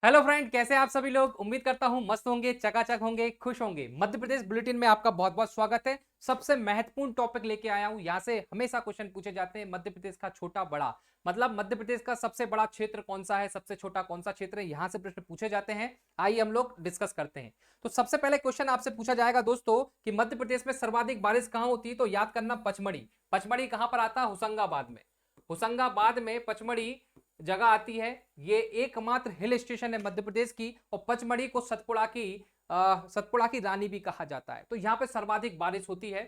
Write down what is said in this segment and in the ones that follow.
Hello friend, कैसे हैं आप सभी लोग। उम्मीद करता हूं मस्त होंगे, चकाचक होंगे, खुश होंगे। मध्य प्रदेश बुलेटिन में आपका बहुत बहुत स्वागत है। सबसे महत्वपूर्ण टॉपिक लेके आया हूं। यहां से हमेशा क्वेश्चन पूछे जाते हैं मध्य प्रदेश का छोटा बड़ा, मतलब मध्य प्रदेश का सबसे बड़ा क्षेत्र कौन सा है, सबसे छोटा कौन सा क्षेत्र है। यहां से प्रश्न पूछे जाते हैं। आइए हम लोग डिस्कस करते हैं। तो सबसे पहले क्वेश्चन आपसे पूछा जाएगा दोस्तों कि मध्य प्रदेश में सर्वाधिक बारिश कहां होती है। तो याद करना, पचमढ़ी। पचमढ़ी कहां पर आता है? होशंगाबाद में। होशंगाबाद में पचमढ़ी जगह आती है। ये एकमात्र हिल स्टेशन है मध्य प्रदेश की, और पचमढ़ी को सतपुड़ा की रानी भी कहा जाता है। तो यहाँ पे सर्वाधिक बारिश होती है,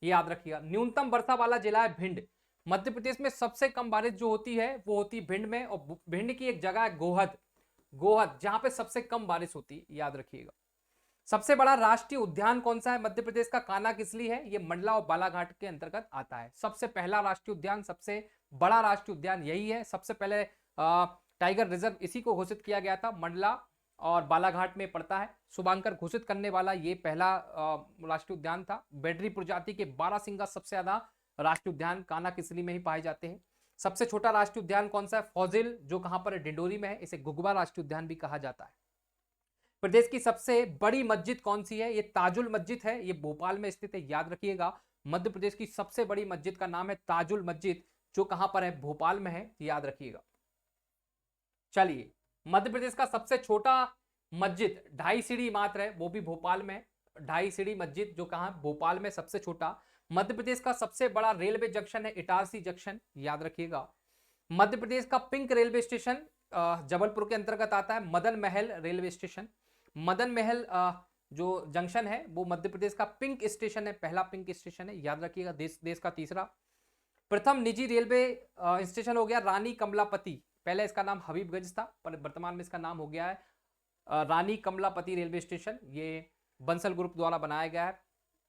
ये याद रखिएगा। न्यूनतम वर्षा वाला जिला है भिंड। मध्य प्रदेश में सबसे कम बारिश जो होती है वो होती है भिंड में, और भिंड की एक जगह है गोहद। गोहद जहां पे सबसे कम बारिश होती है, याद रखिएगा। सबसे बड़ा राष्ट्रीय उद्यान कौन सा है मध्य प्रदेश का? कान्हा किसली है। ये मंडला और बालाघाट के अंतर्गत आता है। सबसे पहला राष्ट्रीय उद्यान, सबसे बड़ा राष्ट्रीय उद्यान यही है। सबसे पहले टाइगर रिजर्व इसी को घोषित किया गया था, मंडला और बालाघाट में पड़ता है। शुभांकर घोषित करने वाला ये पहला राष्ट्रीय उद्यान था। बेडरी प्रजाति के 12 सिंगा सबसे ज्यादा राष्ट्रीय उद्यान कान्हा किसली में ही पाए जाते हैं। सबसे छोटा राष्ट्रीय उद्यान कौन सा है? फॉजिल, जो कहां पर है? डिंडोरी में है। इसे गुगवा राष्ट्रीय उद्यान भी कहा जाता है। प्रदेश की सबसे बड़ी मस्जिद कौन सी है? ये ताजुल मस्जिद है, ये भोपाल में स्थित है, याद रखिएगा। मध्य प्रदेश की सबसे बड़ी मस्जिद का नाम है ताजुल मस्जिद, जो कहां पर है? भोपाल में है, याद रखिएगा। चलिए, मध्य प्रदेश का सबसे छोटा मस्जिद 2.5 सीढ़ी मात्र है, वो भी भोपाल में। 2.5 सीढ़ी मस्जिद जो कहां? भोपाल में सबसे छोटा। मध्य प्रदेश का सबसे बड़ा रेलवे जंक्शन है इटारसी जंक्शन, याद रखिएगा। मध्य प्रदेश का पिंक रेलवे स्टेशन जबलपुर के अंतर्गत आता है। मदन महल रेलवे स्टेशन, मदन महल जो जंक्शन है वो मध्य प्रदेश का पिंक स्टेशन है, पहला पिंक स्टेशन है, याद रखिएगा। देश का तीसरा। प्रथम निजी रेलवे स्टेशन हो गया रानी कमलापति। पहले इसका नाम हबीबगंज था, पर वर्तमान में इसका नाम हो गया है रानी कमलापति रेलवे स्टेशन। ये बंसल ग्रुप द्वारा बनाया गया है,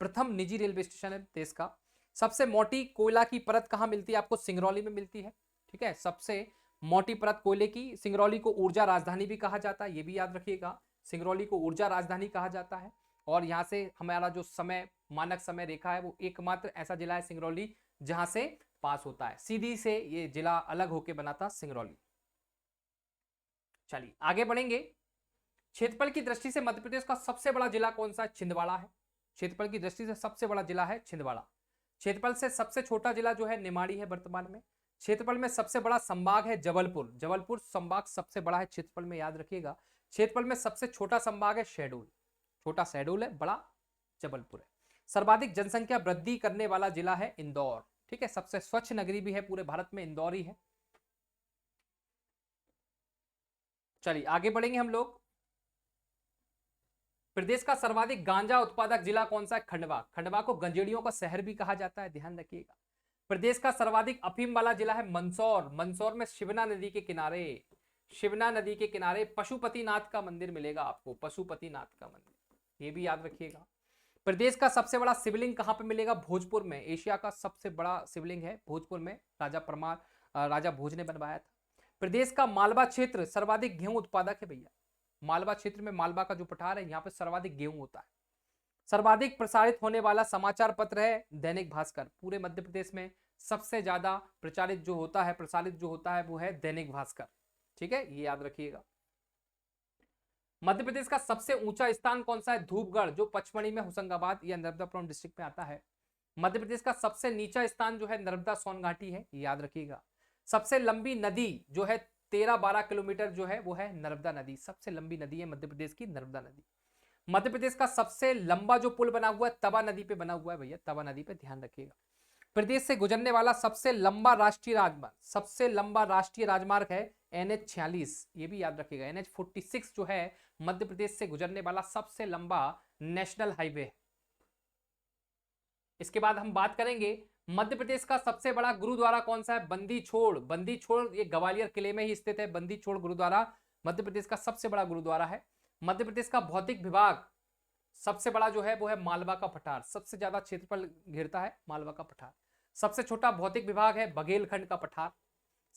प्रथम निजी रेलवे स्टेशन है देश का। सबसे मोटी कोयला की परत कहां मिलती है आपको? सिंगरौली में मिलती है, ठीक है। सबसे मोटी परत कोयले की। सिंगरौली को ऊर्जा राजधानी भी कहा जाता है, ये भी याद रखिएगा। सिंगरौली को ऊर्जा राजधानी कहा जाता है। और यहां से हमारा जो समय मानक समय रेखा है, वो एकमात्र ऐसा जिला है सिंगरौली जहां से पास होता है। सीधी से ये जिला अलग होकर बना था सिंगरौली। चलिए आगे बढ़ेंगे। क्षेत्रफल की दृष्टि से मध्य प्रदेश का सबसे बड़ा जिला कौन सा है? छिंदवाड़ा है। क्षेत्रफल की दृष्टि से सबसे बड़ा जिला है छिंदवाड़ा। क्षेत्रफल से सबसे छोटा जिला जो है निमाड़ी है वर्तमान में। क्षेत्रफल में सबसे बड़ा संभाग है जबलपुर। जबलपुर संभाग सबसे बड़ा है क्षेत्रफल में, याद रखिएगा। क्षेत्रफल में सबसे छोटा संभाग है शहडोल। छोटा शहडोल है, बड़ा जबलपुर है। सर्वाधिक जनसंख्या वृद्धि करने वाला जिला है इंदौर, ठीक है। सबसे स्वच्छ नगरी भी है पूरे भारत में, इंदौर ही है। चलिए आगे बढ़ेंगे हम लोग। प्रदेश का सर्वाधिक गांजा उत्पादक जिला कौन सा है? खंडवा। खंडवा को गंजेड़ियों का शहर भी कहा जाता है, ध्यान रखिएगा। प्रदेश का सर्वाधिक अफीम वाला जिला है मंदसौर। मंदसौर में शिवना नदी के किनारे, शिवना नदी के किनारे पशुपतिनाथ का मंदिर मिलेगा आपको, पशुपतिनाथ का मंदिर, ये भी याद रखिएगा। प्रदेश का सबसे बड़ा शिवलिंग कहां पे मिलेगा? भोजपुर में। एशिया का सबसे बड़ा शिवलिंग है भोजपुर में, राजा भोज ने बनवाया था। प्रदेश का मालवा क्षेत्र सर्वाधिक गेहूं उत्पादक है भैया। मालवा क्षेत्र में, मालवा का जो पठार है, यहाँ पे सर्वाधिक गेहूं होता है। सर्वाधिक प्रसारित होने वाला समाचार पत्र है दैनिक भास्कर। पूरे मध्य प्रदेश में सबसे ज्यादा प्रचारित जो होता है, प्रसारित जो होता है, वो है दैनिक भास्कर, ठीक है, ये याद रखिएगा। मध्य प्रदेश का सबसे ऊंचा स्थान कौन सा है? धूपगढ़, जो पचमढ़ी में, होशंगाबाद या नर्मदापुरम डिस्ट्रिक्ट में आता है। मध्य प्रदेश का सबसे नीचा स्थान जो है नर्मदा सोन घाटी है, याद रखिएगा। सबसे लंबी नदी जो है 13-12 किलोमीटर जो है वो है नर्मदा नदी। सबसे लंबी नदी है मध्य प्रदेश की नर्मदा नदी। मध्य प्रदेश का सबसे लंबा जो पुल बना हुआ है तवा नदी पे बना हुआ है भैया, तवा नदी पे, ध्यान रखिएगा। प्रदेश से गुजरने वाला सबसे लंबा राष्ट्रीय राजमार्ग, सबसे लंबा राष्ट्रीय राजमार्ग है NH 46, ये भी याद रखिएगा। NH 46 जो है मध्य प्रदेश से गुजरने वाला सबसे लंबा नेशनल हाईवे है। इसके बाद हम बात करेंगे मध्य प्रदेश का सबसे बड़ा गुरुद्वारा कौन सा है? बंदी छोड़। बंदी छोड़ ये ग्वालियर किले में ही स्थित है। बंदी छोड़ गुरुद्वारा मध्य प्रदेश का सबसे बड़ा गुरुद्वारा है। मध्य प्रदेश का भौतिक विभाग सबसे बड़ा जो है वो है मालवा का पठार। सबसे ज्यादा क्षेत्रफल घेरता है मालवा का पठार। सबसे छोटा भौतिक विभाग है बघेलखंड का पठार।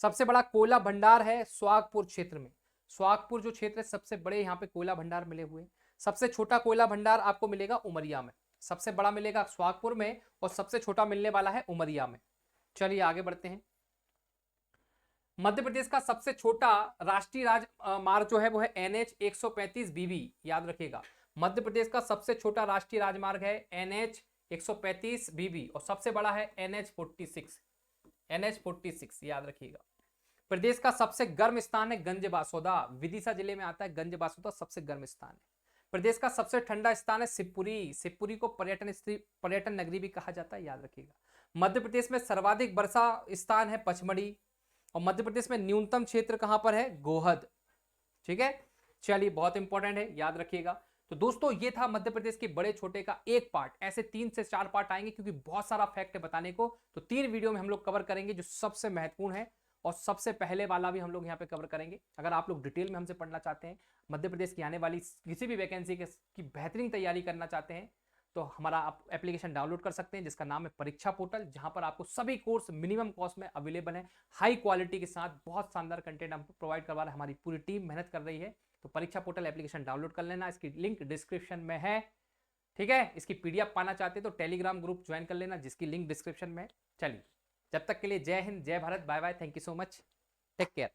सबसे बड़ा कोयला भंडार है स्वागपुर क्षेत्र में। स्वागपुर जो क्षेत्र है सबसे बड़े यहाँ पे कोयला भंडार मिले हुए हैं। सबसे छोटा कोयला भंडार आपको मिलेगा उमरिया में। सबसे बड़ा मिलेगा स्वागपुर में और सबसे छोटा मिलने वाला है उमरिया में। चलिए आगे बढ़ते हैं। मध्य प्रदेश का सबसे छोटा राष्ट्रीय राजमार्ग जो है वो है NH 135 BB, याद रखिएगा। मध्य प्रदेश का सबसे छोटा राष्ट्रीय राजमार्ग है NH 135 BB और सबसे बड़ा है NH 46, याद रखिएगा। प्रदेश का सबसे गर्म स्थान है गंजबासौदा, विदिशा जिले में आता है गंजबासौदा, सबसे गर्म स्थान है। प्रदेश का सबसे ठंडा स्थान है शिवपुरी, शिवपुरी को पर्यटन नगरी भी कहा जाता है, याद रखिएगा। मध्य प्रदेश में सर्वाधिक वर्षा स्थान है पचमढ़ी और मध्य प्रदेश में न्यूनतम क्षेत्र कहां पर है, गोहद। ठीक है, चलिए बहुत इंपॉर्टेंट है, याद रखिएगा। तो दोस्तों ये था मध्य प्रदेश के बड़े छोटे का एक पार्ट, ऐसे 3 से 4 पार्ट आएंगे क्योंकि बहुत सारा फैक्ट है बताने को। तो 3 वीडियो में हम लोग कवर करेंगे जो सबसे महत्वपूर्ण है और सबसे पहले वाला भी हम लोग यहाँ पे कवर करेंगे। अगर आप लोग डिटेल में हमसे पढ़ना चाहते हैं, मध्य प्रदेश की आने वाली किसी भी वैकेंसी की बेहतरीन तैयारी करना चाहते हैं, तो हमारा आप एप्लीकेशन डाउनलोड कर सकते हैं जिसका नाम है परीक्षा पोर्टल, जहां पर आपको सभी कोर्स मिनिमम कॉस्ट में अवेलेबल है, हाई क्वालिटी के साथ बहुत शानदार कंटेंट हम प्रोवाइड करवा रहे हैं, हमारी पूरी टीम मेहनत कर रही है। तो परीक्षा पोर्टल एप्लीकेशन डाउनलोड कर लेना, इसकी लिंक डिस्क्रिप्शन में है। ठीक है, इसकी PDF पाना चाहते हैं तो टेलीग्राम ग्रुप ज्वाइन कर लेना जिसकी लिंक डिस्क्रिप्शन में है। चलिए, जब तक के लिए जय हिंद, जय भारत, bye bye, thank you so much, take care.